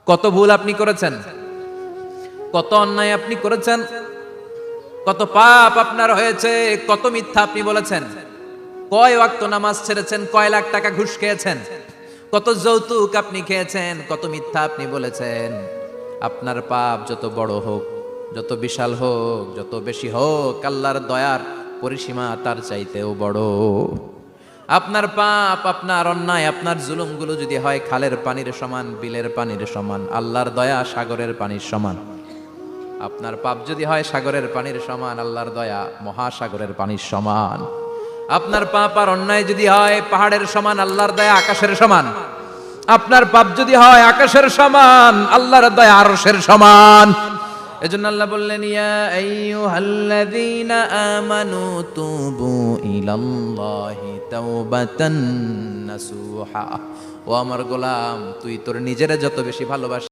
কত ভুল আপনি করেছেন, কত অন্যায় আপনি করেছেন, কত পাপ আপনার হয়েছে, কত মিথ্যা আপনি বলেছেন, কয় ওয়াক্ত নামাজ ছেড়েছেন, কয় লাখ টাকা ঘুষ খেয়েছেন, কত যৌতুক আপনি খেয়েছেন, কত মিথ্যা আপনি বলেছেন। আপনার পাপ যত বড় হোক, যত বিশাল হোক, যত বেশি হোক, আল্লাহর দয়ার পরিসীমা তার চাইতেও বড়। আপনার পাপ, আপনার অন্যায়, আপনার জুলুমগুলো যদি হয় খালের পানির সমান, বিলের পানির সমান, আল্লাহর দয়া সাগরের পানির সমান। আপনার পাপ যদি হয় সাগরের পানির সমান, আল্লাহর দয়া মহাসাগরের পানির সমান। আপনার পাপ আর অন্যায় যদি হয় পাহাড়ের সমান, আল্লাহর দয়া আকাশের সমান। আপনার পাপ যদি হয় আকাশের সমান, আল্লাহর দয়া আরশের সমান। এজন্য আল্লাহ বললেন, ইয়া আইয়ুহাল্লাযীনা আমানু তুবু ইলাল্লাহি তাওবাতান নাসুহা। ও আমার গোলাম, তুই তোর নিজেরে যত বেশি ভালোবাসিস